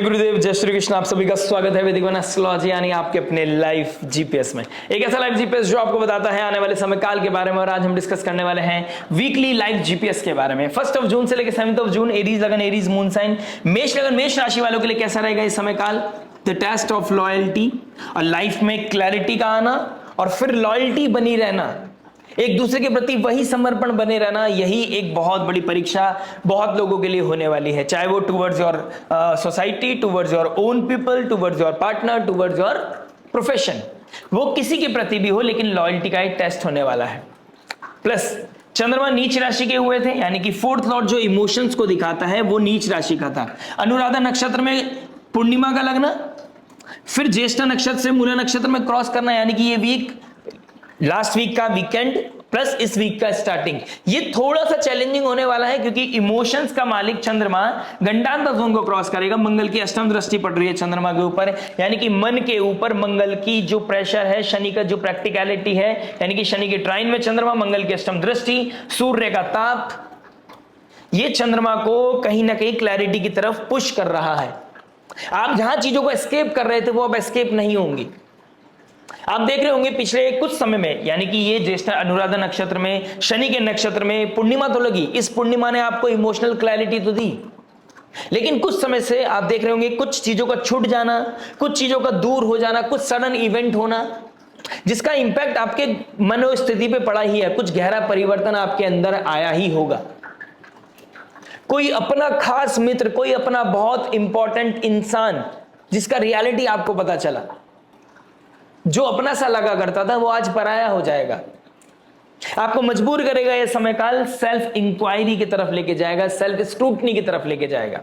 गुरुदेव, जय श्री कृष्ण। आप सभी का स्वागत है वैदिक वन एस्ट्रोलॉजी यानी आपके अपने लाइफ जीपीएस में। एक ऐसा लाइफ जीपीएस जो आपको बताता है आने वाले समय काल के बारे में। और आज हम डिस्कस करने वाले हैं वीकली लाइफ जीपीएस के बारे में। 1 जून से लेकर 7 जून एरीज लगन, एरीज मून साइन, मेष लगन, मेष राशि वालों के लिए कैसा रहेगा इस समय काल। द टेस्ट ऑफ लॉयल्टी, और लाइफ में क्लैरिटी का आना और फिर लॉयल्टी बनी रहना, एक दूसरे के प्रति वही समर्पण बने रहना, यही एक बहुत बड़ी परीक्षा बहुत लोगों के लिए होने वाली है। चाहे वो towards your society, towards your own people, towards your partner, towards your profession, वो किसी के प्रति भी हो, लेकिन लॉयल्टी का एक टेस्ट होने वाला है। प्लस चंद्रमा नीच राशि के हुए थे, यानी कि 4th लॉर्ड जो इमोशंस को दिखाता है वो नीच राशि का था। अनुराधा नक्षत्र में पूर्णिमा का लगना, फिर ज्येष्ठा नक्षत्र से मूला नक्षत्र में क्रॉस करना, यानी कि ये वीक, लास्ट वीक का वीकेंड प्लस इस वीक का स्टार्टिंग, ये थोड़ा सा चैलेंजिंग होने वाला है क्योंकि इमोशंस का मालिक चंद्रमा गंडांतर जोन को क्रॉस करेगा। मंगल की अष्टम दृष्टि पड़ रही है चंद्रमा के ऊपर, यानी कि मन के ऊपर मंगल की जो प्रेशर है, शनि का जो प्रैक्टिकलिटी है, यानी कि शनि के ट्राइन में चंद्रमा, मंगल की अष्टम दृष्टि, सूर्य का ताप, ये चंद्रमा को कहीं ना कहीं क्लैरिटी की तरफ पुश कर रहा है। आप जहां चीजों को एस्केप कर रहे थे वो अब एस्केप नहीं होंगी। आप देख रहे होंगे पिछले कुछ समय में, यानी कि ये ज्येष्ठ अनुराधा नक्षत्र में, शनि के नक्षत्र में पूर्णिमा तो लगी, इस पूर्णिमा ने आपको इमोशनल क्लैरिटी तो दी, लेकिन कुछ समय से आप देख रहे होंगे कुछ चीजों का छूट जाना, कुछ चीजों का दूर हो जाना, कुछ सडन इवेंट होना, जिसका इंपैक्ट आपके मनोस्थिति पे पड़ा ही है। कुछ गहरा परिवर्तन आपके अंदर आया ही होगा। कोई अपना खास मित्र, कोई अपना बहुत इंपॉर्टेंट इंसान जिसका रियलिटी आपको पता चला, जो अपना सा लगा करता था वो आज पराया हो जाएगा। आपको मजबूर करेगा यह समय काल, सेल्फ इंक्वायरी की तरफ लेके जाएगा, सेल्फ स्क्रूटनी की तरफ लेके जाएगा।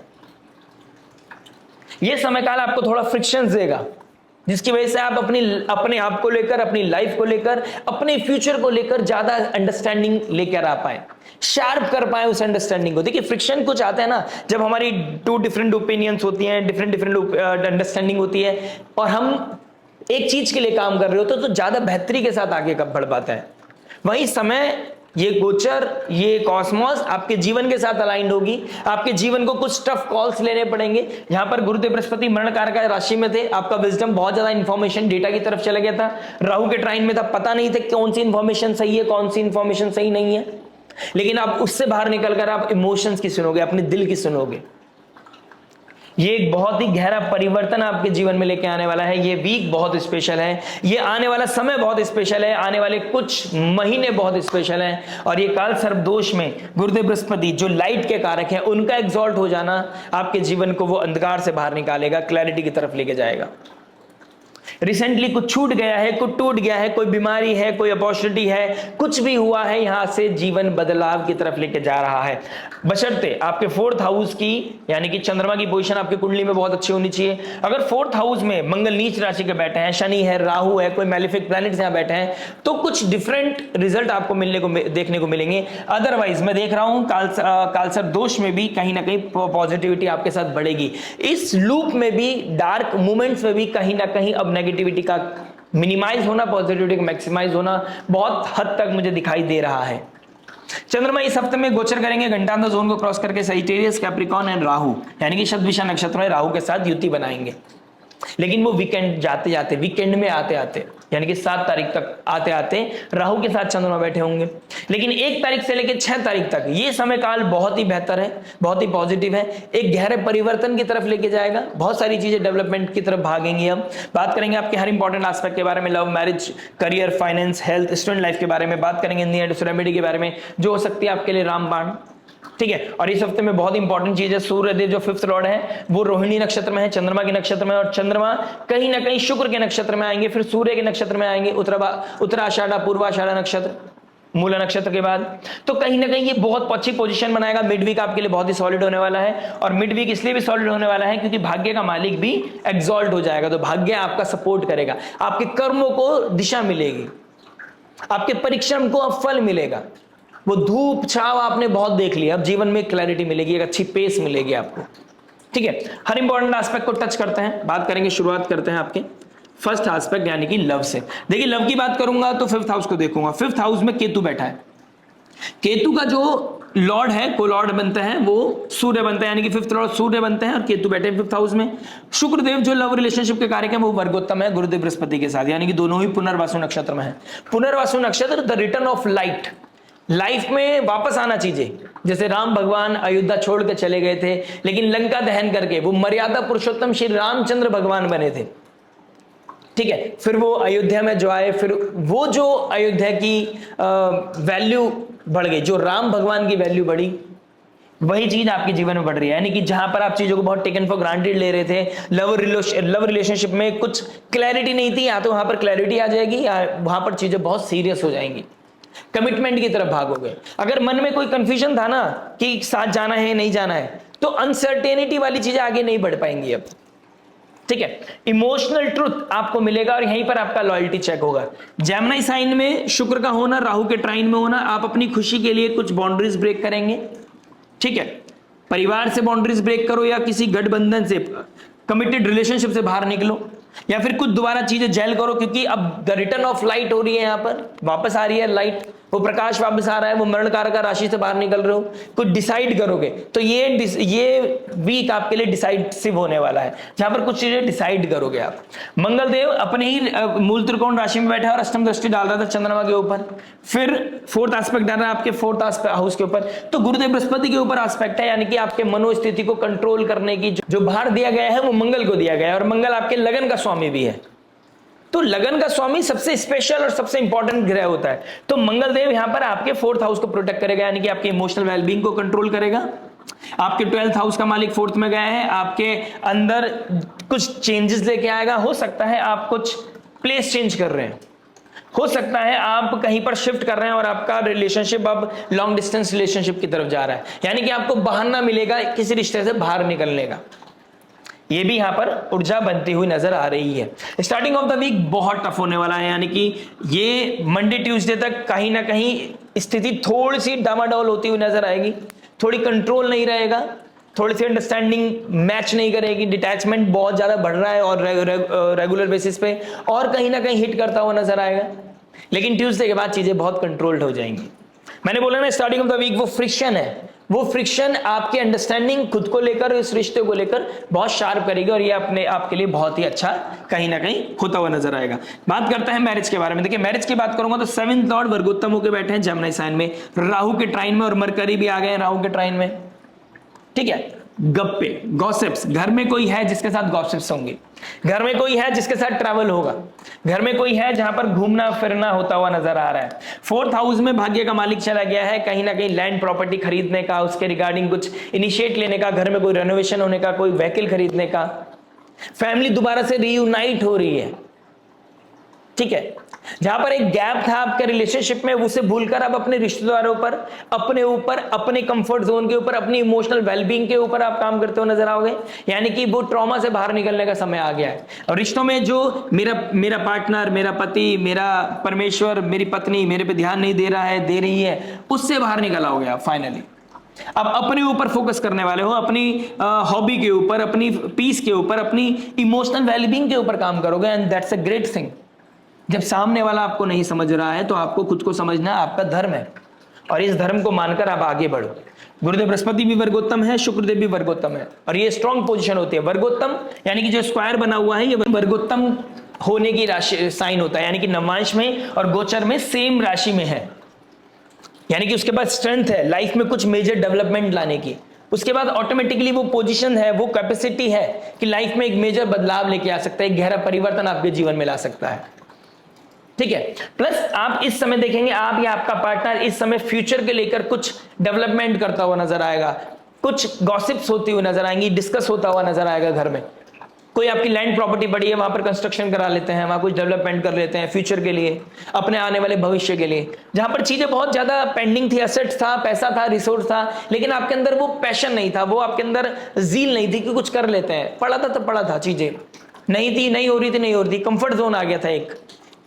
यह समय काल आपको थोड़ा फ्रिक्शंस देगा, जिसकी वजह से आप अपने आप को लेकर, अपनी लाइफ को लेकर, अपने फ्यूचर को लेकर ज्यादा अंडरस्टैंडिंग लेकर आ पाए, शार्प कर पाए उस अंडरस्टैंडिंग को। देखिए फ्रिक्शन कुछ आता है ना, जब हमारी 2 डिफरेंट ओपिनियंस होती हैं, डिफरेंट अंडरस्टैंडिंग होती है, और हम एक चीज के लिए काम कर रहे हो तो ज्यादा बेहतरी के साथ आगे कब बढ़ पाता है। वही समय, ये गोचर, ये कॉस्मोस आपके जीवन के साथ अलाइंड होगी। आपके जीवन को कुछ टफ कॉल्स लेने पड़ेंगे। यहां पर गुरुदेव बृहस्पति मरण कारक राशि में थे, आपका विजडम बहुत ज्यादा इंफॉर्मेशन डेटा की तरफ चला गया था। राहु के ट्राइन में था, पता नहीं था कौन सी इंफॉर्मेशन सही है, कौन सी इंफॉर्मेशन सही नहीं है, लेकिन आप उससे बाहर निकलकर आप इमोशंस की सुनोगे, अपने दिल की सुनोगे। ये एक बहुत ही गहरा परिवर्तन आपके जीवन में लेके आने वाला है। ये वीक बहुत स्पेशल है, ये आने वाला समय बहुत स्पेशल है, आने वाले कुछ महीने बहुत स्पेशल हैं। और ये काल सर्प दोष में गुरुदेव बृहस्पति जो लाइट के कारक हैं, उनका एग्जॉल्ट हो जाना आपके जीवन को वो अंधकार से बाहर निकालेगा, क्लैरिटी की तरफ लेके जाएगा। रिसेंटली कुछ छूट गया है, कुछ टूट गया है, कोई बीमारी है, कोई अपॉर्चुनिटी है, कुछ भी हुआ है, यहां से जीवन बदलाव की तरफ लेके जा रहा है। बशर्ते आपके 4th हाउस की, यानी कि चंद्रमा की पोजीशन आपकी कुंडली में बहुत अच्छी होनी चाहिए। अगर 4th हाउस में मंगल नीच राशि के बैठे हैं, शनि है, राहु है, कोई मैलिफिक प्लैनेट्स यहां बैठे हैं, तो कुछ डिफरेंट रिजल्ट आपको देखने को मिलेंगे। अदरवाइज मैं देख रहा हूं कालसर्प दोष में भी कहीं ना कहीं पॉजिटिविटी आपके साथ बढ़ेगी। इस लूप में भी, डार्क मोमेंट्स में भी कहीं ना कहीं अब नेगेटिविटी का मिनिमाइज होना, पॉजिटिविटी का मैक्सिमाइज होना बहुत हद तक मुझे दिखाई दे रहा है। चंद्रमा इस हफ्ते में गोचर करेंगे गंडांतर जोन को क्रॉस करके सजिटेरियस, कैप्रिकॉर्न एंड राहु, यानी कि शतभिषा नक्षत्र में राहु के साथ युति बनाएंगे। लेकिन वो वीकेंड जाते जाते, वीकेंड में आते आते, यानी कि 7 तारीख तक आते आते राहु के साथ चंद्रमा बैठे होंगे। लेकिन 1 तारीख से लेकर 6 तारीख तक ये समय काल बहुत ही बेहतर है, बहुत ही पॉजिटिव है, एक गहरे परिवर्तन की तरफ लेके जाएगा। बहुत सारी चीजें डेवलपमेंट की तरफ भागेंगी। हम बात करेंगे आपके हर इंपॉर्टेंट एस्पेक्ट के बारे में, love, marriage, career, finance, health, student life के बारे में बात करेंगे, रेमेडी के बारे में जो हो सकती है आपके लिए रामबाण, ठीक है। और इस हफ्ते में बहुत इंपॉर्टेंट चीज है, सूर्यदेव जो 5th लॉर्ड है वो रोहिणी नक्षत्र में है, चंद्रमा के नक्षत्र में, और चंद्रमा कहीं ना कहीं शुक्र के नक्षत्र में आएंगे, फिर सूर्य के नक्षत्र में आएंगे, उत्तराषाढ़ा, पूर्वाषाढ़ा नक्षत्र, मूला नक्षत्र के बाद। तो कहीं ना कहीं ये बहुत अच्छी पोजीशन बनाएगा। मिड वीक आपके लिए बहुत ही सॉलिड होने वाला है, और मिड वीक इसलिए भी सॉलिड होने वाला है क्योंकि भाग्य का मालिक भी एग्जॉल्ट हो जाएगा। तो भाग्य आपका सपोर्ट करेगा, आपके कर्मों को दिशा मिलेगी, आपके परिश्रम को अब फल मिलेगा। वो धूप छाव आपने बहुत देख लिया, अब जीवन में क्लैरिटी मिलेगी, एक अच्छी पेस मिलेगी आपको, ठीक है। हर इंपॉर्टेंट एस्पेक्ट को टच करते हैं, बात करेंगे, शुरुआत करते हैं आपके फर्स्ट एस्पेक्ट यानी कि लव से। देखिए लव की बात करूंगा तो 5th हाउस को देखूंगा। 5th हाउस में केतु बैठा है। केतु का जो लॉर्ड है, को लॉर्ड बनते हैं वो सूर्य बनते हैं, यानी कि फिफ्थ लॉर्ड सूर्य बनते हैं और केतु बैठे हैं फिफ्थ हाउस में। शुक्रदेव जो लव रिलेशनशिप के कारक है वो वर्गोत्तम है गुरुदेव बृहस्पति के साथ, यानी कि दोनों ही पुनर्वासु नक्षत्र में है। पुनर्वासु नक्षत्र the return of light, life में वापस आना चीजें, जैसे राम भगवान अयोध्या छोड़ के चले गए थे लेकिन लंका दहन करके वो मर्यादा पुरुषोत्तम श्री रामचंद्र भगवान बने थे, ठीक है। फिर वो अयोध्या में जो आए, फिर वो जो अयोध्या की वैल्यू बढ़ गई, जो राम भगवान की वैल्यू बढ़ी, वही चीज आपके जीवन में बढ़ रही है। यानी कि जहां पर आप चीजों को बहुत टेकन फॉर ग्रांटेड ले रहे थे, लव रिलेशनशिप में कुछ क्लैरिटी नहीं थी, या तो वहां पर क्लैरिटी आ जाएगी या वहां पर चीजें बहुत सीरियस हो जाएंगी, कमिटमेंट की तरफ भागोगे। अगर मन में कोई कंफ्यूजन था ना कि साथ जाना है नहीं जाना है, तो अनसर्टेनिटी वाली चीजें आगे नहीं बढ़ पाएंगी अब, ठीक है। इमोशनल ट्रुथ आपको मिलेगा और यहीं पर आपका लॉयल्टी चेक होगा। जेमिनी साइन में शुक्र का होना, राहु के ट्राइन में होना, आप अपनी खुशी के लिए कुछ बाउंड्रीज ब्रेक करेंगे, ठीक है। परिवार से बाउंड्रीज ब्रेक करो या किसी गठबंधन से, कमिटेड रिलेशनशिप से बाहर निकलो, या फिर कुछ दोबारा चीजें जेल करो, क्योंकि अब द रिटर्न ऑफ लाइट हो रही है, यहां पर वापस आ रही है लाइट, वो प्रकाश वापस आ रहा है, वो मरण कारक राशि से बाहर निकल रहे हो, कुछ डिसाइड करोगे। तो ये वीक आपके लिए डिसाइसिव होने वाला है, जहां पर कुछ चीजें डिसाइड करोगे आप। मंगल देव अपने ही मूल त्रिकोण राशि में बैठा है और अष्टम दृष्टि डाल रहा था चंद्रमा के ऊपर, फिर फोर्थ एस्पेक्ट डाल रहा है आपके फोर्थ हाउस के ऊपर, तो गुरुदेव बृहस्पति के ऊपर एस्पेक्ट है, यानी कि आपके मनोस्थिति को कंट्रोल करने की जो भार दिया गया है वो मंगल को दिया गया है, और मंगल आपके लगन का स्वामी भी है। तो लगन का स्वामी सबसे स्पेशल और सबसे इंपॉर्टेंट ग्रह होता है, तो मंगल देव यहां पर आपके फोर्थ हाउस को प्रोटेक्ट करेगा, यानी कि आपके इमोशनल वेलबींग को कंट्रोल करेगा। आपके 12th हाउस का मालिक फोर्थ में गया है, आपके अंदर कुछ चेंजेस लेके आएगा। हो सकता है आप कुछ प्लेस चेंज कर रहे हैं, हो सकता है आप कहीं पर शिफ्ट कर रहे हैं और आपका रिलेशनशिप अब लॉन्ग डिस्टेंस रिलेशनशिप की तरफ जा रहा है, यानी कि आपको बहाना मिलेगा किसी रिश्ते से बाहर निकलने का। ये भी यहां पर ऊर्जा बनती हुई नजर आ रही है। स्टार्टिंग ऑफ द वीक बहुत टफ होने वाला है, यानी कि ये मंडे ट्यूसडे तक कहीं ना कहीं स्थिति थोड़ी सी डामाडोल होती हुई नजर आएगी, थोड़ी कंट्रोल नहीं रहेगा, थोड़ी सी अंडरस्टैंडिंग मैच नहीं करेगी, डिटैचमेंट बहुत ज्यादा बढ़ रहा है और रेगुलर बेसिस पे, और कहीं ना कहीं हिट करता हुआ नजर आएगा। लेकिन ट्यूसडे के बाद चीजें बहुत कंट्रोल्ड हो जाएंगी। मैंने बोला ना स्टार्टिंग ऑफ द वीक वो फ्रिक्शन है, वो फ्रिक्शन आपकी अंडरस्टैंडिंग खुद को लेकर, इस रिश्ते को लेकर बहुत शार्प करेगी, और ये अपने आपके लिए बहुत ही अच्छा कहीं ना कहीं होता हुआ नजर आएगा। बात करते हैं मैरिज के बारे में। देखिए मैरिज की बात करूंगा तो 7th लॉर्ड वर्गोत्तम होकर बैठे हैं जेमिनी साइन में, राहु के ट्राइन में, और मरकरी भी आ गए हैं राहु के ट्राइन में, ठीक है। गप्पे, गॉसिप्स, घर में कोई है जिसके साथ गॉसिप्स होंगे, घर में कोई है जिसके साथ ट्रैवल होगा, घर में कोई है जहां पर घूमना फिरना होता हुआ नजर आ रहा है। फोर्थ हाउस में भाग्य का मालिक चला गया है, कहीं ना कहीं लैंड प्रॉपर्टी खरीदने का, उसके रिगार्डिंग कुछ इनिशिएट लेने का, घर में कोई रेनोवेशन होने का, कोई व्हीकल खरीदने का, फैमिली दोबारा से रीयूनाइट हो रही है, ठीक है। जहां पर एक गैप था आपके रिलेशनशिप में, उसे भूलकर अब अपने रिश्तेदारों पर, अपने ऊपर, अपने कंफर्ट जोन के ऊपर, अपनी इमोशनल वेलबींग के ऊपर आप काम करते हुए नजर आओगे, यानी कि वो ट्रॉमा से बाहर निकलने का समय आ गया है। और रिश्तों में जो मेरा पार्टनर, मेरा पति, मेरा परमेश्वर, मेरी पत्नी मेरे पे ध्यान नहीं दे रहा है, दे रही है, उससे बाहर निकल आओगे आप फाइनली। अब अपने ऊपर फोकस करने वाले हो, अपनी हॉबी के ऊपर, अपनी पीस के ऊपर, अपनी इमोशनल वेलबींग के ऊपर काम करोगे, and that's a great thing. जब सामने वाला आपको नहीं समझ रहा है तो आपको खुद को समझना आपका धर्म है, और इस धर्म को मानकर आप आगे बढ़ो। गुरुदेव बृहस्पति भी वर्गोत्तम है, शुक्रदेव भी वर्गोत्तम है, और ये स्ट्रॉन्ग पोजीशन होती है। वर्गोत्तम यानी कि जो स्क्वायर बना हुआ है ये वर्गोत्तम होने की राशि साइन होता है, यानी कि नवांश में और गोचर में सेम राशि में है, यानी कि उसके पास स्ट्रेंथ है लाइफ में कुछ मेजर डेवलपमेंट लाने की। उसके बाद ऑटोमेटिकली वो पोजीशन है, वो कैपेसिटी है कि लाइफ में एक मेजर बदलाव लेके आ सकता है, एक गहरा परिवर्तन आपके जीवन में ला सकता है, ठीक है। प्लस आप इस समय देखेंगे, आप या आपका पार्टनर इस समय फ्यूचर के लेकर कुछ डेवलपमेंट करता हुआ नजर आएगा, कुछ गॉसिप्स होती हुई नजर आएंगी, डिस्कस होता हुआ नजर आएगा। घर में कोई आपकी लैंड प्रॉपर्टी बड़ी है, वहां पर कंस्ट्रक्शन करा लेते हैं, वहां कुछ डेवलपमेंट कर लेते हैं फ्यूचर के लिए, अपने आने वाले भविष्य के लिए। जहां पर चीजें बहुत ज्यादा पेंडिंग थी, एसेट्स था, पैसा था, रिसोर्स था, लेकिन आपके अंदर वो पैशन नहीं था, वो आपके अंदर जील नहीं थी कि कुछ कर लेते हैं। पड़ा था तो पड़ा था, चीजें नहीं थी, नहीं हो रही थी, नहीं हो रही थी, कंफर्ट जोन आ गया था एक,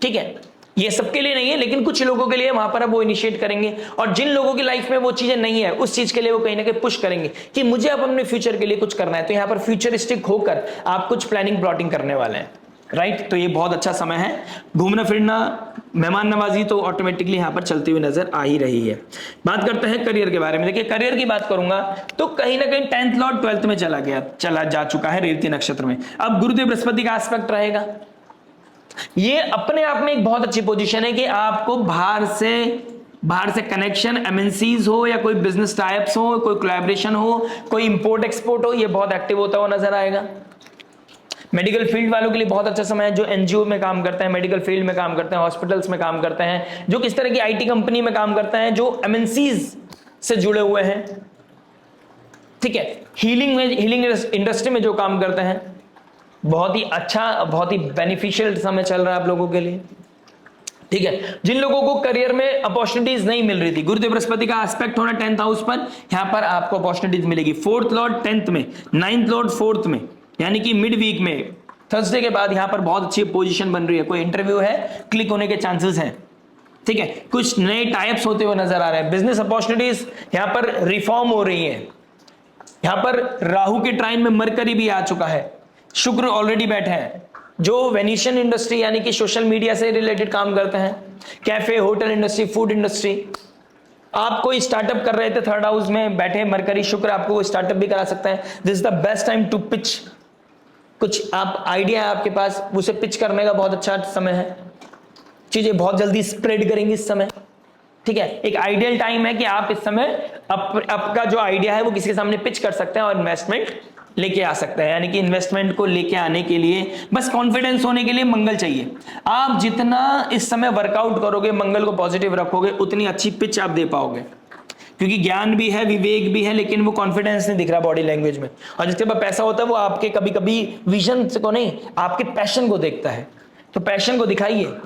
ठीक है। ये सबके लिए नहीं है, लेकिन कुछ लोगों के लिए वहां पर अब वो इनिशिएट करेंगे, और जिन लोगों की लाइफ में वो चीजें नहीं है, उस चीज के लिए वो कहीं ना कहीं पुश करेंगे कि मुझे अब अपने फ्यूचर के लिए कुछ करना है। तो यहाँ पर फ्यूचरिस्टिक होकर आप कुछ प्लानिंग प्लॉटिंग करने वाले हैं, राइट। तो ये बहुत अच्छा समय है। घूमना फिरना, मेहमान नवाजी तो ऑटोमेटिकली यहां पर चलती हुई नजर आ ही रही है। बात करते हैं करियर के बारे में। देखिए करियर की बात करूंगा तो कहीं ना कहीं 10th लॉर्ड 12th में चला जा चुका है रेवती नक्षत्र में। अब गुरुदेव बृहस्पति का एस्पेक्ट रहेगा। ये अपने आप में एक बहुत अच्छी पोजीशन है कि आपको बाहर से कनेक्शन, एमएनसीज हो या कोई बिजनेस टाइप्स हो, कोई कोलैबोरेशन हो, कोई इंपोर्ट एक्सपोर्ट हो, ये बहुत एक्टिव होता हुआ नजर आएगा। मेडिकल फील्ड वालों के लिए बहुत अच्छा समय है, जो एनजीओ में काम करते हैं, मेडिकल फील्ड में काम करते हैं, हॉस्पिटल्स में काम करते हैं, जो किस तरह की आईटी कंपनी में काम करते हैं, जो एमएनसीज से जुड़े हुए हैं, ठीक है, हीलिंग इंडस्ट्री में जो काम करते हैं, बहुत ही अच्छा, बहुत ही बेनिफिशियल समय चल रहा है आप लोगों के लिए। ठीक है, जिन लोगों को करियर में अपॉर्चुनिटीज नहीं मिल रही थी, गुरुदेव बृहस्पति का एस्पेक्ट होना 10th हाउस पर, यहां पर आपको अपॉर्चुनिटीज मिलेगी। 4th लॉर्ड 10th में, 9th लॉर्ड 4th में, यानी कि मिड वीक में थर्सडे के बाद यहां पर बहुत अच्छी पोजीशन बन रही है। कोई इंटरव्यू है, क्लिक होने के चांसेस हैं। ठीक है, कुछ नए टाइप्स होते हुए नजर आ रहे हैं। बिजनेस अपॉर्चुनिटीज यहां पर रिफॉर्म हो रही है। यहां पर राहु के ट्राइन में मरकरी भी आ चुका है, शुक्र ऑलरेडी बैठे हैं। जो वेनिशियन इंडस्ट्री यानी कि सोशल मीडिया से रिलेटेड काम करते हैं, cafe, hotel industry, food industry, आप कोई स्टार्टअप कर रहे थे, 3rd हाउस में बैठे मरकरी शुक्र आपको वो स्टार्टअप भी करा सकता है। This is the best time to pitch. कुछ आप आइडिया है आपके पास, उसे पिच करने का बहुत अच्छा समय है। चीजें बहुत जल्दी स्प्रेड करेंगी इस समय। ठीक है, एक आइडियल टाइम है कि आप इस समय आपका जो आइडिया है वो किसी के सामने पिच कर सकते हैं और इन्वेस्टमेंट लेके आ सकते हैं। यानी कि इन्वेस्टमेंट को लेके आने के लिए बस कॉन्फिडेंस होने के लिए मंगल चाहिए। आप जितना इस समय वर्कआउट करोगे, मंगल को पॉजिटिव रखोगे, उतनी अच्छी पिच आप दे पाओगे। क्योंकि ज्ञान भी है, विवेक भी है, लेकिन वो कॉन्फिडेंस नहीं दिख रहा बॉडी लैंग्वेज में। और जिसके पास पैसा होता है वो आपके कभी कभी विजन को नहीं, आपके पैशन को देखता है। तो पैशन को दिखाइए,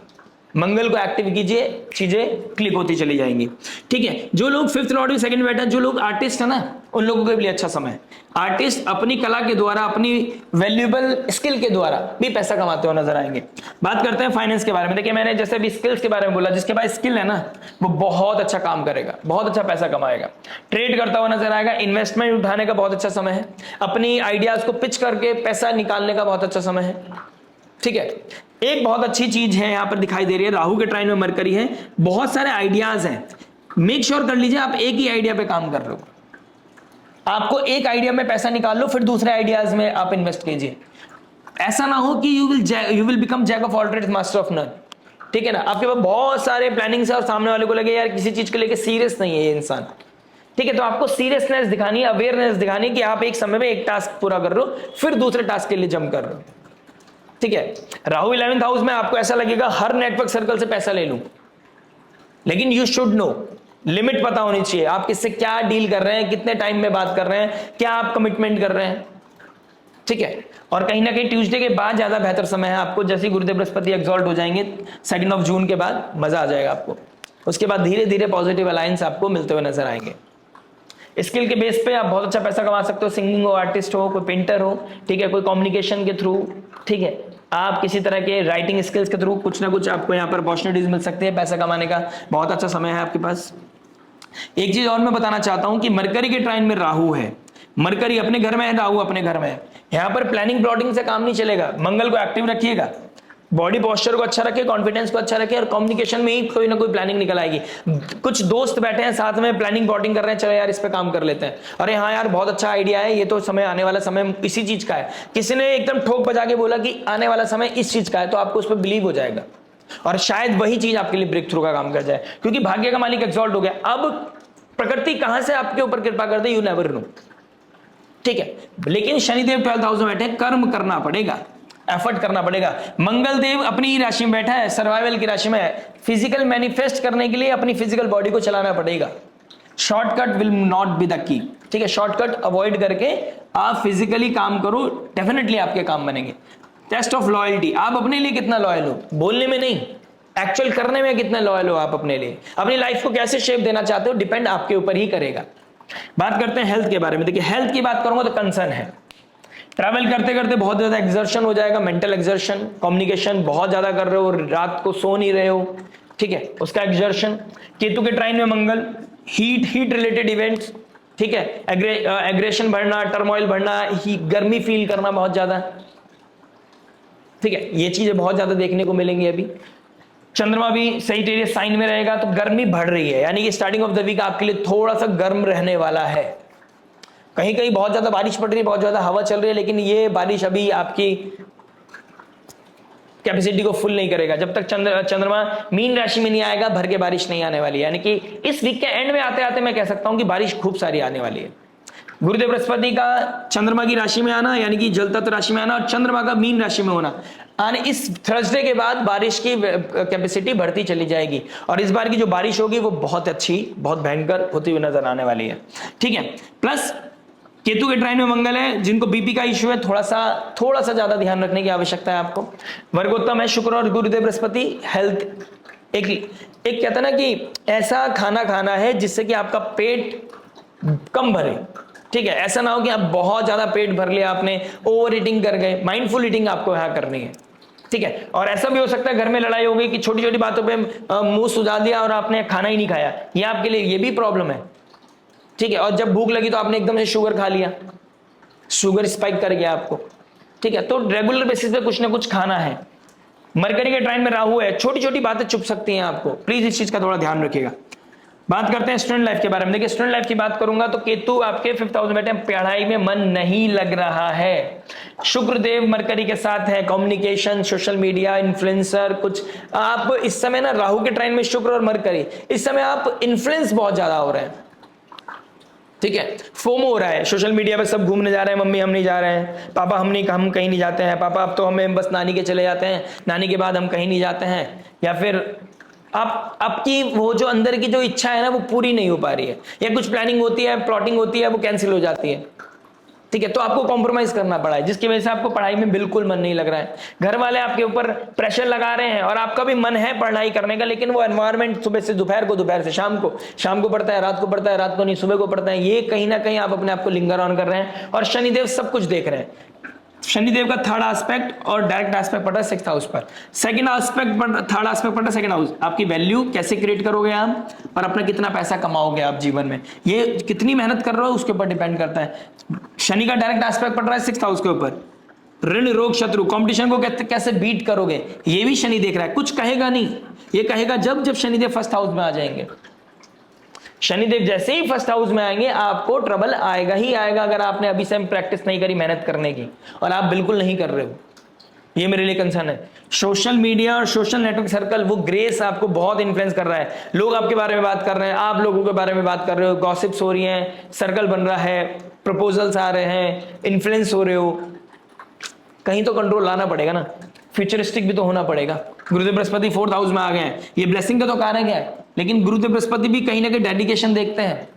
मंगल को एक्टिव कीजिए, चीजें क्लिक होती चली जाएंगी। ठीक है, जो लोग 5th लॉर्ड में सेकंड बैठा, जो लोग आर्टिस्ट है ना, उन लोगों के लिए अच्छा समय है। आर्टिस्ट अपनी कला के द्वारा, अपनी वैल्यूएबल स्किल के द्वारा भी पैसा कमाते हुए नजर आएंगे। बात करते हैं फाइनेंस के बारे में। देखिए मैंने जैसे भी स्किल्स के बारे में बोला, जिसके पास स्किल है ना वो बहुत अच्छा काम करेगा, बहुत अच्छा पैसा कमाएगा, ट्रेड करता हुआ नजर आएगा। इन्वेस्टमेंट उठाने का बहुत अच्छा समय है। अपनी आइडियाज को पिच करके पैसा निकालने का बहुत अच्छा समय है। ठीक है, एक बहुत अच्छी चीज है यहां पर दिखाई दे रही है, राहु के ट्राइन में मरकरी है, बहुत सारे आइडियाज हैं। मेक श्योर कर लीजिए आप एक ही आइडिया पे काम कर रहे हो। आपको एक आइडिया में पैसा निकाल लो, फिर दूसरे आइडियाज में आप इन्वेस्ट कीजिए। ऐसा ना हो कि you will become jack of all trades master of none. ठीक है ना, आपके पास बहुत सारे प्लानिंग्स है और सामने वाले को लगे यार किसी चीज को लेके सीरियस नहीं है ये इंसान। ठीक है, तो आपको सीरियसनेस दिखानी है, अवेयरनेस दिखानी है कि आप एक समय में एक टास्क पूरा कर रहे हो, फिर दूसरे टास्क के लिए जंप कर रहे हो। ठीक है, राहु 11th हाउस में, आपको ऐसा लगेगा हर नेटवर्क सर्कल से पैसा ले लूं, लेकिन यू शुड नो, लिमिट पता होनी चाहिए। आप किससे क्या डील कर रहे हैं, कितने टाइम में बात कर रहे हैं, क्या आप कमिटमेंट कर रहे हैं। ठीक है, और कहीं ना कहीं ट्यूसडे के बाद ज्यादा बेहतर समय है आपको। जैसे गुरुदेव बृहस्पति एग्जॉल्ट हो जाएंगे 2 जून के बाद, मजा आ जाएगा आपको। उसके बाद धीरे धीरे पॉजिटिव अलायंस आपको मिलते हुए नजर आएंगे। स्किल के बेस पे आप बहुत अच्छा पैसा कमा सकते हो। सिंगिंग हो, आर्टिस्ट हो, कोई पेंटर हो, ठीक है, कोई कम्युनिकेशन के थ्रू, ठीक है, आप किसी तरह के राइटिंग स्किल्स के थ्रू कुछ ना कुछ आपको यहाँ पर अपॉर्चुनिटीज मिल सकती है। पैसा कमाने का बहुत अच्छा समय है आपके पास। एक चीज और मैं बताना चाहता हूं कि मरकरी के ट्राइन में राहु है, मरकरी अपने घर में है, राहु अपने घर में है। यहां पर प्लानिंग प्लॉटिंग से काम नहीं चलेगा। मंगल को एक्टिव रखिएगा, बॉडी पोस्चर को अच्छा रखिए, कॉन्फिडेंस को अच्छा रखिए, और कम्युनिकेशन में ही कोई ना कोई प्लानिंग निकल आएगी। कुछ दोस्त बैठे हैं साथ में प्लानिंग प्लॉटिंग कर रहे हैं, चलो यार इस पे काम कर लेते हैं, अरे हाँ यार बहुत अच्छा आइडिया है, ये तो समय आने वाला समय इसी चीज का है। किसी ने एकदम ठोक बजा के बोला कि आने वाला समय इस चीज का है, तो आपको उस पर बिलीव हो जाएगा और शायद वही चीज आपके लिए ब्रेक थ्रू का काम कर जाए, क्योंकि भाग्य का मालिक एग्जॉल्ट हो गया। अब प्रकृति कहां से आपके ऊपर कृपा कर दे, यू नेवर नो। ठीक है, लेकिन शनिदेव 12th हाउस में बैठे, कर्म करना पड़ेगा, एफर्ट करना पड़ेगा। मंगल देव अपनी ही राशि में बैठा है, सर्वाइवल की राशि में है। फिजिकल मैनिफेस्ट करने के लिए अपनी फिजिकल बॉडी को चलाना पड़ेगा। Shortcut will not be the key. ठीक है, शॉर्टकट अवॉइड करके आप फिजिकली काम करो, डेफिनेटली आपके काम बनेंगे। टेस्ट ऑफ लॉयल्टी, आप अपने लिए कितना लॉयल हो, बोलने में नहीं, एक्चुअल करने में कितना लॉयल हो आप अपने लिए। अपनी लाइफ को कैसे शेप देना चाहते हो, डिपेंड आपके ऊपर ही करेगा। बात करते हैं हेल्थ के बारे में। देखिए हेल्थ की बात करूंगा तो कंसर्न है, ट्रैवल करते करते बहुत ज्यादा एक्सर्शन हो जाएगा, मेंटल एक्सर्शन, कम्युनिकेशन बहुत ज्यादा कर रहे हो, रात को सो नहीं रहे हो, ठीक है, उसका एक्सर्शन। केतु के ट्राइन में मंगल, हीट रिलेटेड इवेंट्स, ठीक है, एग्रेशन बढ़ना, टर्मोइल बढ़ना, गर्मी फील करना बहुत ज्यादा, ठीक है, ये चीजें बहुत ज्यादा देखने को मिलेंगी। अभी चंद्रमा भी सजिटेरियस साइन में रहेगा तो गर्मी बढ़ रही है, यानी कि स्टार्टिंग ऑफ द वीक आपके लिए थोड़ा सा गर्म रहने वाला है। कहीं कहीं बहुत ज्यादा बारिश पड़ रही है, बहुत ज्यादा हवा चल रही है, लेकिन ये बारिश अभी आपकी कैपेसिटी को फुल नहीं करेगा। जब तक चंद्रमा मीन राशि में नहीं आएगा भर के बारिश नहीं आने वाली है। यानी कि इस वीक के एंड में आते आते मैं कह सकता हूं कि बारिश खूब सारी आने वाली है। गुरुदेव बृहस्पति का चंद्रमा की राशि में आना, यानी कि जल तत्व राशि में आना, और चंद्रमा का मीन राशि में होना, आने इस थर्सडे के बाद बारिश की कैपेसिटी बढ़ती चली जाएगी। और इस बार की जो बारिश होगी वो बहुत अच्छी, बहुत भयंकर होती हुई नजर आने वाली है। ठीक है, प्लस केतु के ट्राइन में मंगल है। जिनको बीपी का इश्यू है थोड़ा सा ज्यादा ध्यान रखने की आवश्यकता है आपको। वर्गोत्तम है शुक्र और गुरुदेव बृहस्पति। हेल्थ एक कहता है ना कि ऐसा खाना खाना है जिससे कि आपका पेट कम भरे। ठीक है, ऐसा ना हो कि आप बहुत ज्यादा पेट भर लिया, आपने ओवर ईटिंग कर गए। माइंडफुल ईटिंग आपको यहां करनी है। ठीक है, और ऐसा भी हो सकता है घर में लड़ाई हो गई कि छोटी छोटी बातों पे मुंह सुझा दिया और आपने खाना ही नहीं खाया, ये आपके लिए ये भी प्रॉब्लम है। ठीक है, और जब भूख लगी तो आपने एकदम से शुगर खा लिया, शुगर स्पाइक कर गया आपको। ठीक है, तो रेगुलर बेसिस पे कुछ ना कुछ खाना है। मरकरी के ट्राइन में राहु है, छोटी छोटी बातें चुप सकती हैं आपको, प्लीज इस चीज का थोड़ा ध्यान रखिएगा। बात करते हैं स्टूडेंट लाइफ के बारे में। देखिए स्टूडेंट लाइफ की बात करूंगा तो केतु आपके 5th हाउस में बैठे, पढ़ाई में मन नहीं लग रहा है। शुक्रदेव मरकरी के साथ है, कम्युनिकेशन, सोशल मीडिया, इन्फ्लुएंसर, कुछ आप इस समय ना राहु के ट्राइन में शुक्र और मरकरी, इस समय आप इन्फ्लुएंस बहुत ज्यादा हो रहे हैं। ठीक है, फोमो हो रहा है, सोशल मीडिया पे सब घूमने जा रहे हैं, मम्मी हम नहीं जा रहे हैं, पापा हम कहीं नहीं जाते हैं, पापा अब तो हमें बस नानी के चले जाते हैं, नानी के बाद हम कहीं नहीं जाते हैं। या फिर आपकी वो जो अंदर की जो इच्छा है ना वो पूरी नहीं हो पा रही है, या कुछ प्लानिंग होती है, प्लॉटिंग होती है, वो कैंसिल हो जाती है। ठीक है, तो आपको कॉम्प्रोमाइज करना पड़ा है, जिसकी वजह से आपको पढ़ाई में बिल्कुल मन नहीं लग रहा है। घर वाले आपके ऊपर प्रेशर लगा रहे हैं और आपका भी मन है पढ़ाई करने का, लेकिन वो एनवायरनमेंट सुबह से दोपहर को, दोपहर से शाम को पढ़ता है, रात को पढ़ता है, रात को नहीं सुबह को पढ़ता है। ये कहीं ना कहीं आप अपने आप को लिंगर ऑन कर रहे हैं। और शनिदेव सब कुछ देख रहे हैं। शनिदेव का 3rd एस्पेक्ट और डायरेक्ट एस्पेक्ट पड़ रहा है 6th हाउस पर। 2nd एस्पेक्ट पर, 3rd एस्पेक्ट पड़ रहा है 2nd हाउस। आपकी वैल्यू कैसे क्रिएट करोगे आप, और अपना कितना पैसा कमाओगे आप जीवन में, ये कितनी मेहनत कर रहे हो उसके ऊपर डिपेंड करता है। शनि का डायरेक्ट एस्पेक्ट पड़ रहा है 6th हाउस के ऊपर। ऋण रोग शत्रु, कंपटीशन को कैसे बीट करोगे, ये भी शनि देख रहा है। कुछ कहेगा नहीं, ये कहेगा जब शनिदेव 1st हाउस में आ जाएंगे। शनिदेव जैसे ही 1st हाउस में आएंगे आपको ट्रबल आएगा ही आएगा, अगर आपने अभी से प्रैक्टिस नहीं करी मेहनत करने की, और आप बिल्कुल नहीं कर रहे हो। ये मेरे लिए कंसर्न है। सोशल मीडिया और सोशल नेटवर्क सर्कल, वो ग्रेस आपको बहुत इन्फ्लुएंस कर रहा है। लोग आपके बारे में बात कर रहे हैं, आप लोगों के बारे में बात कर रहे हो, गॉसिप्स हो रही हैं, सर्कल बन रहा है, प्रपोजल्स आ रहे हैं, इन्फ्लुएंस हो रहे हो। कहीं तो कंट्रोल लाना पड़ेगा ना, फ्यूचरिस्टिक भी तो होना पड़ेगा। गुरुदेव बृहस्पति 4th हाउस में आ गए हैं, ये ब्लेसिंग का तो कारण है, लेकिन गुरुदेव बृहस्पति भी कहीं ना कहीं डेडिकेशन देखते हैं।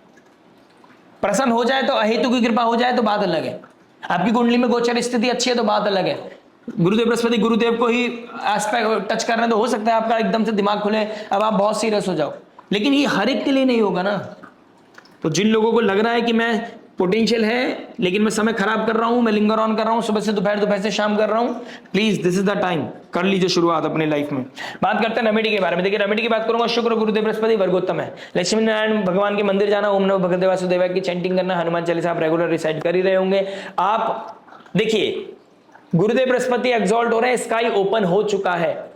प्रसन्न हो जाए तो, अहेतु की कृपा हो जाए तो बात अलग है। आपकी कुंडली में गोचर स्थिति अच्छी है तो बात अलग है। गुरुदेव बृहस्पति गुरुदेव को ही एस्पेक्ट टच करना, तो हो सकता है आपका एकदम से दिमाग खुले, अब आप बहुत सीरियस हो जाओ, लेकिन ये हर एक के लिए नहीं होगा ना। तो जिन लोगों को लग रहा है कि मैं पोटेंशियल है लेकिन मैं समय खराब कर रहा हूं, मैं लिंगर ऑन कर रहा हूं, सुबह से दोपहर, दोपहर से शाम कर रहा हूं, please this is the time, कर लीजिए शुरुआत अपनी लाइफ में। बात करते हैं रेमेडी के बारे में। देखिए रेमेडी की बात करूंगा, शुक्र गुरुदेव बृहस्पति वर्गोत्तम है। लक्ष्मी नारायण भगवान के मंदिर जाना, ओम नमो भगवते वासुदेवाय की चैंटिंग करना, हनुमान चालीसा आप रेगुलर रिसाइट कर ही रहे होंगे। आप देखिए गुरुदेव बृहस्पति एग्जॉल्ट हो रहे हैं, स्काई ओपन हो चुका है,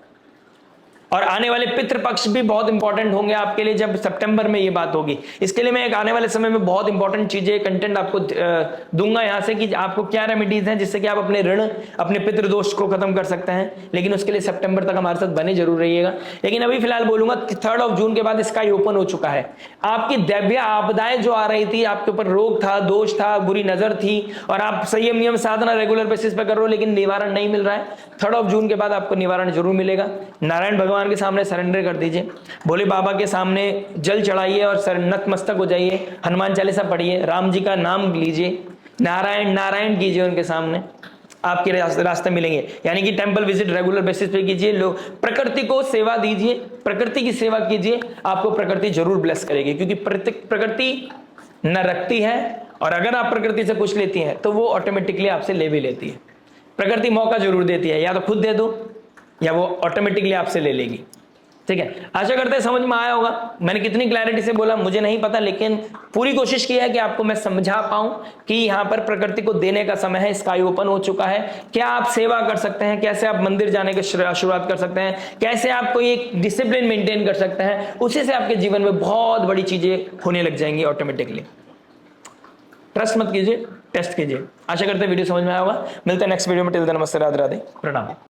और आने वाले पितृपक्ष भी बहुत इंपॉर्टेंट होंगे आपके लिए जब सितंबर में ये बात होगी। इसके लिए मैं एक आने वाले समय में बहुत इंपॉर्टेंट चीजें, कंटेंट आपको दूंगा यहां से कि आपको क्या रेमेडीज हैं जिससे कि आप अपने ऋण, अपने पितृदोष को खत्म कर सकते हैं। लेकिन उसके लिए सितंबर तक हमारे साथ बने जरूर रहिएगा। लेकिन अभी फिलहाल बोलूंगा 3rd जून के बाद स्काई ओपन हो चुका है। आपकी दैव्य आपदाएं जो आ रही थी, आपके ऊपर रोग था, दोष था, बुरी नजर थी, और आप संयम नियम साधना रेगुलर बेसिस पे कर रहे हो लेकिन निवारण नहीं मिल रहा है, 3rd जून के बाद आपको निवारण जरूर मिलेगा। नारायण भगवान के सामने सरेंडर कर दीजिए, भोले बाबा के सामने जल चढ़ाइए और नतमस्तक हो जाइए, हनुमान चालीसा पढ़िए, राम जी का नाम लीजिए, नारायण नारायण कीजिए उनके सामने, आपके रास्ते मिलेंगे। यानी कि टेंपल विजिट रेगुलर बेसिस पे कीजिए, लोग प्रकृति को सेवा दीजिए, प्रकृति की सेवा कीजिए, आपको प्रकृति जरूर ब्लेस करेगी, क्योंकि प्रकृति न रखती है, और अगर आप प्रकृति से कुछ लेती हैं तो वो ऑटोमेटिकली आपसे ले भी लेती है। प्रकृति मौका जरूर देती है, या तो खुद दे दो या वो ऑटोमेटिकली आपसे ले लेगी। ठीक है, आशा करते हैं समझ में आया होगा। मैंने कितनी क्लैरिटी से बोला मुझे नहीं पता, लेकिन पूरी कोशिश की है कि आपको मैं समझा पाऊं कि यहां पर प्रकृति को देने का समय है, स्काई ओपन हो चुका है। क्या आप सेवा कर सकते हैं, कैसे आप मंदिर जाने की शुरुआत कर सकते हैं, कैसे आप कोई एक डिसिप्लिन मेंटेन कर सकते हैं, उसी से आपके जीवन में बहुत बड़ी चीजें होने लग जाएंगी ऑटोमेटिकली। ट्रस्ट मत कीजिए, टेस्ट कीजिए। आशा करते हैं वीडियो समझ में आया होगा। मिलते हैं नेक्स्ट वीडियो में। टिल देन नमस्ते, राधे राधे, प्रणाम।